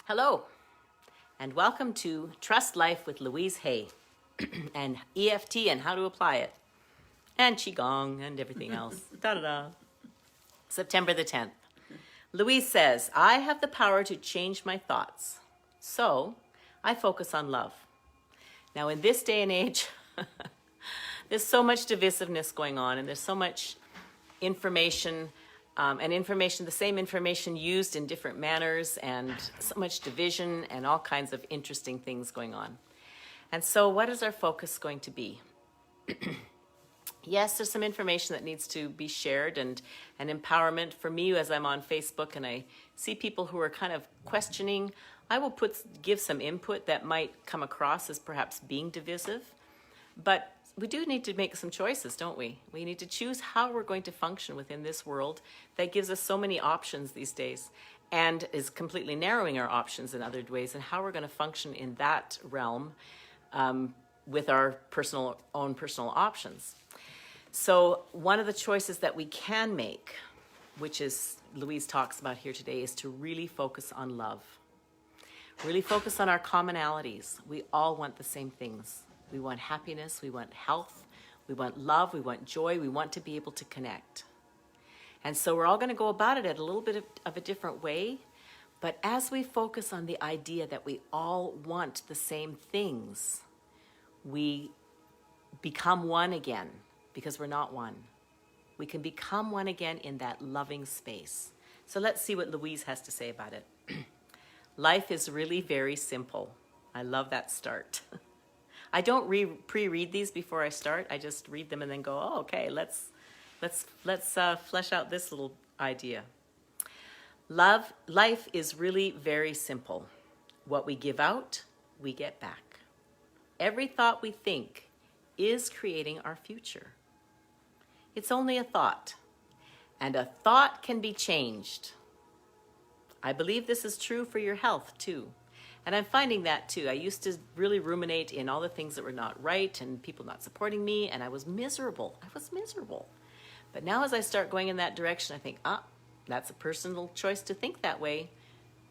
Hello, and welcome to Trust Life with Louise Hay and EFT and how to apply it, and Qigong and everything else. Da-da-da. September the 10th. Louise says, I have the power to change my thoughts, so I focus on love. Now, in this day and age, there's so much divisiveness going on, and there's so much information the same information used in different manners, and so much division and all kinds of interesting things going on. And so what is our focus going to be? Yes, there's some information that needs to be shared and empowerment for me as I'm on Facebook and I see people who are kind of questioning. I will give some input that might come across as perhaps being divisive, but we do need to make some choices, don't we? We need to choose how we're going to function within this world that gives us so many options these days and is completely narrowing our options in other ways, and how we're going to function in that realm with our own personal options. So one of the choices that we can make, which is Louise talks about here today, is to really focus on love. Really focus on our commonalities. We all want the same things. We want happiness, we want health, we want love, we want joy, we want to be able to connect. And so we're all going to go about it at a little bit of a different way, but as we focus on the idea that we all want the same things, we become one again, because we're not one. We can become one again in that loving space. So let's see what Louise has to say about it. Life is really very simple. I love that start. I don't pre-read these before I start. I just read them and then go, oh, okay, let's flesh out this little idea. Life is really very simple. What we give out, we get back. Every thought we think is creating our future. It's only a thought, and a thought can be changed. I believe this is true for your health too. And I'm finding that too. I used to really ruminate in all the things that were not right and people not supporting me, and I was miserable. But now as I start going in that direction, I think, that's a personal choice to think that way.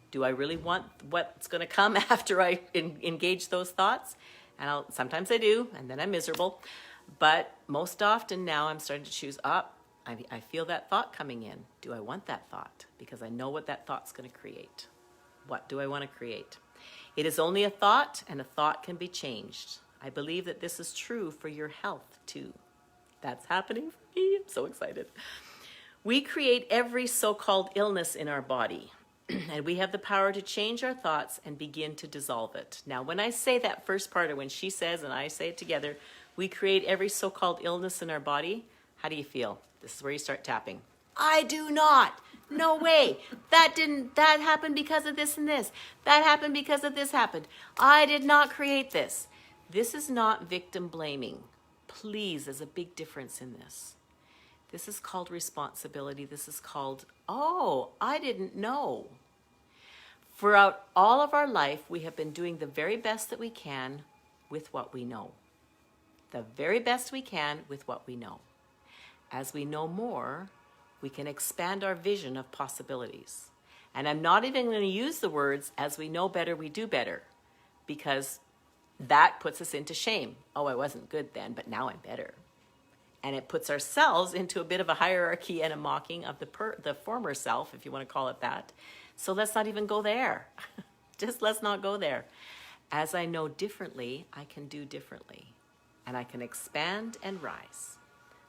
Do I really want what's going to come after I engage those thoughts? And sometimes I do, and then I'm miserable. But most often now I'm starting to choose, I feel that thought coming in. Do I want that thought? Because I know what that thought's going to create. What do I want to create? It is only a thought, and a thought can be changed. I believe that this is true for your health too. That's happening for me. I'm so excited. We create every so-called illness in our body, and we have the power to change our thoughts and begin to dissolve it. Now, when I say that first part, or when she says and I say it together, we create every so-called illness in our body, how do you feel? This is where you start tapping. I do not. No way. That happened because of this and this. That happened because of this happened. I did not create this. This is not victim blaming. Please, there's a big difference in this. This is called responsibility. This is called, I didn't know. Throughout all of our life, we have been doing the very best that we can with what we know. The very best we can with what we know. As we know more, we can expand our vision of possibilities. And I'm not even going to use the words, as we know better, we do better, because that puts us into shame. Oh, I wasn't good then, but now I'm better. And it puts ourselves into a bit of a hierarchy and a mocking of the former self, if you want to call it that. So let's not even go there. Just let's not go there. As I know differently, I can do differently. And I can expand and rise.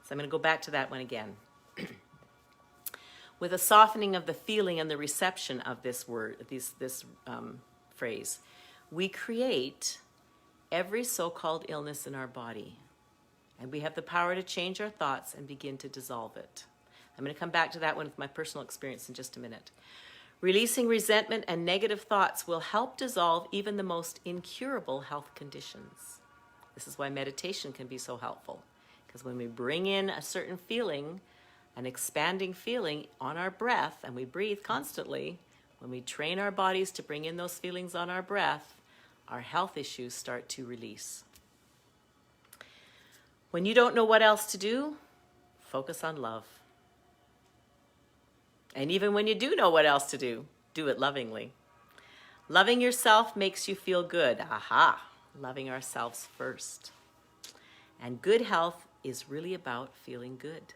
So I'm going to go back to that one again. With a softening of the feeling and the reception of this word, this phrase, we create every so-called illness in our body. And we have the power to change our thoughts and begin to dissolve it. I'm going to come back to that one with my personal experience in just a minute. Releasing resentment and negative thoughts will help dissolve even the most incurable health conditions. This is why meditation can be so helpful. Because when we bring in a certain feeling, an expanding feeling on our breath, and we breathe constantly, when we train our bodies to bring in those feelings on our breath, our health issues start to release. When you don't know what else to do, focus on love. And even when you do know what else to do it lovingly. Loving yourself makes you feel good. Aha, loving ourselves first. And good health is really about feeling good.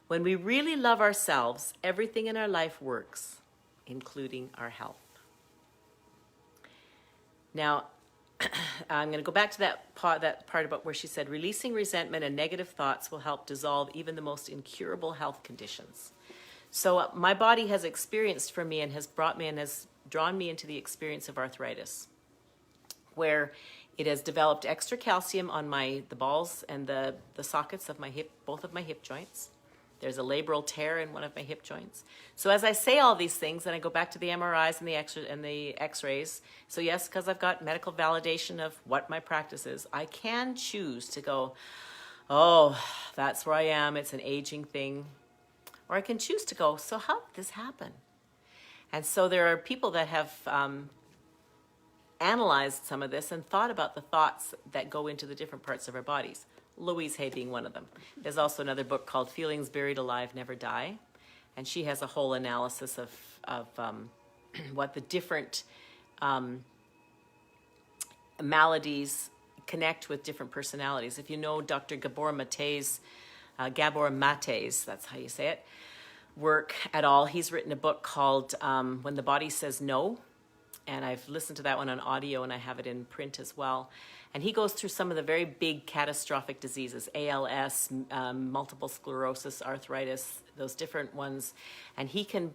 When we really love ourselves, everything in our life works, including our health. Now, I'm going to go back to that part about where she said, releasing resentment and negative thoughts will help dissolve even the most incurable health conditions. So my body has experienced for me and has brought me and has drawn me into the experience of arthritis, where it has developed extra calcium on the balls and the sockets of my hip, both of my hip joints. There's a labral tear in one of my hip joints. So as I say all these things, and I go back to the MRIs and the X-rays, so yes, because I've got medical validation of what my practice is, I can choose to go, oh, that's where I am, it's an aging thing. Or I can choose to go, so how did this happen? And so there are people that have analyzed some of this and thought about the thoughts that go into the different parts of our bodies. Louise being one of them. There's also another book called Feelings Buried Alive Never Die. And she has a whole analysis of what the different maladies connect with different personalities. If you know Dr. Gabor Mate's, that's how you say it, work at all, he's written a book called When the Body Says No. And I've listened to that one on audio and I have it in print as well. And he goes through some of the very big catastrophic diseases, ALS, multiple sclerosis, arthritis, those different ones. And he can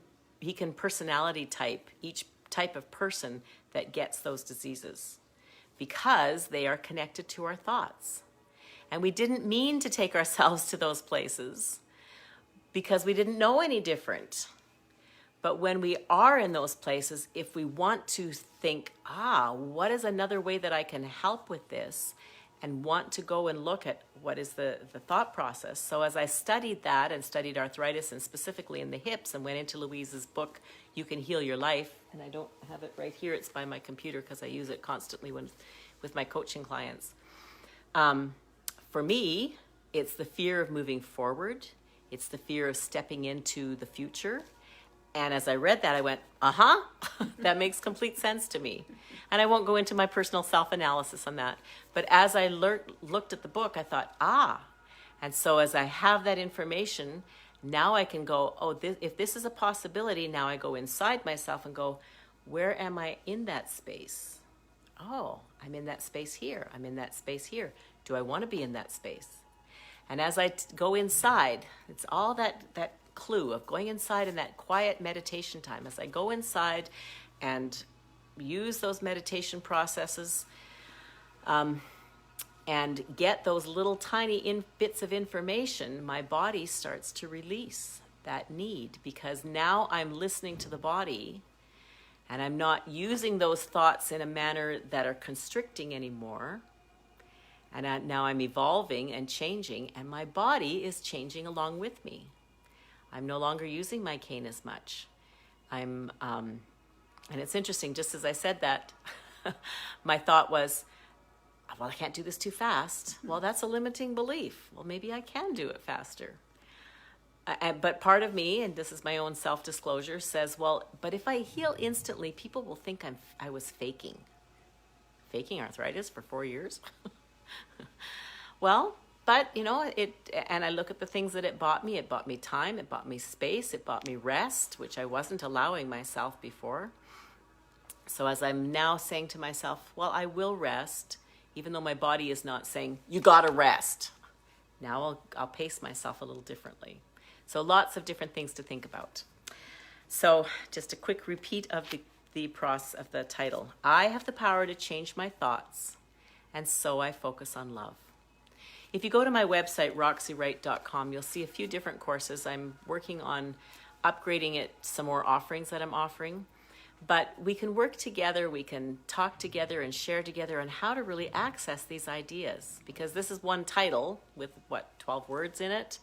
personality type each type of person that gets those diseases because they are connected to our thoughts. And we didn't mean to take ourselves to those places because we didn't know any different. But when we are in those places, if we want to think, what is another way that I can help with this, and want to go and look at what is the thought process. So as I studied that and studied arthritis and specifically in the hips and went into Louise's book, You Can Heal Your Life, and I don't have it right here, it's by my computer because I use it constantly with my coaching clients. For me, it's the fear of moving forward. It's the fear of stepping into the future. And as I read that, I went, that makes complete sense to me. And I won't go into my personal self-analysis on that. But as I looked at the book, I thought, And so as I have that information, now I can go, if this is a possibility, now I go inside myself and go, where am I in that space? I'm in that space here. I'm in that space here. Do I want to be in that space? And as I go inside, it's all that clue of going inside in that quiet meditation time. As I go inside and use those meditation processes and get those little tiny bits of information, my body starts to release that need, because now I'm listening to the body and I'm not using those thoughts in a manner that are constricting anymore. And now I'm evolving and changing, and my body is changing along with me. I'm no longer using my cane as much. And it's interesting, just as I said that, my thought was, I can't do this too fast. Well, that's a limiting belief. Well, maybe I can do it faster. But part of me, and this is my own self-disclosure, says, but if I heal instantly, people will think I was faking arthritis for 4 years. But, and I look at the things that it bought me. It bought me time, it bought me space, it bought me rest, which I wasn't allowing myself before. So as I'm now saying to myself, I will rest, even though my body is not saying, you gotta rest. Now I'll pace myself a little differently. So lots of different things to think about. So just a quick repeat of the process of the title. I have the power to change my thoughts, and so I focus on love. If you go to my website, roxywright.com, you'll see a few different courses. I'm working on upgrading it, some more offerings that I'm offering. But we can work together, we can talk together and share together on how to really access these ideas. Because this is one title with, 12 words in it?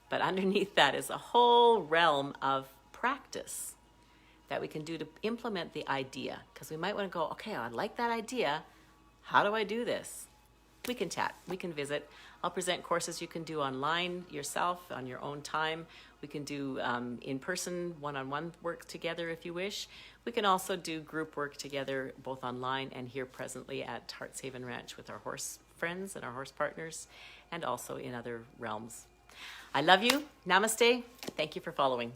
But underneath that is a whole realm of practice that we can do to implement the idea. Because we might want to go, I like that idea. How do I do this? we can chat, we can visit. I'll present courses you can do online yourself on your own time. We can do in-person, one-on-one work together if you wish. We can also do group work together, both online and here presently at Heartshaven Ranch with our horse friends and our horse partners, and also in other realms. I love you. Namaste. Thank you for following.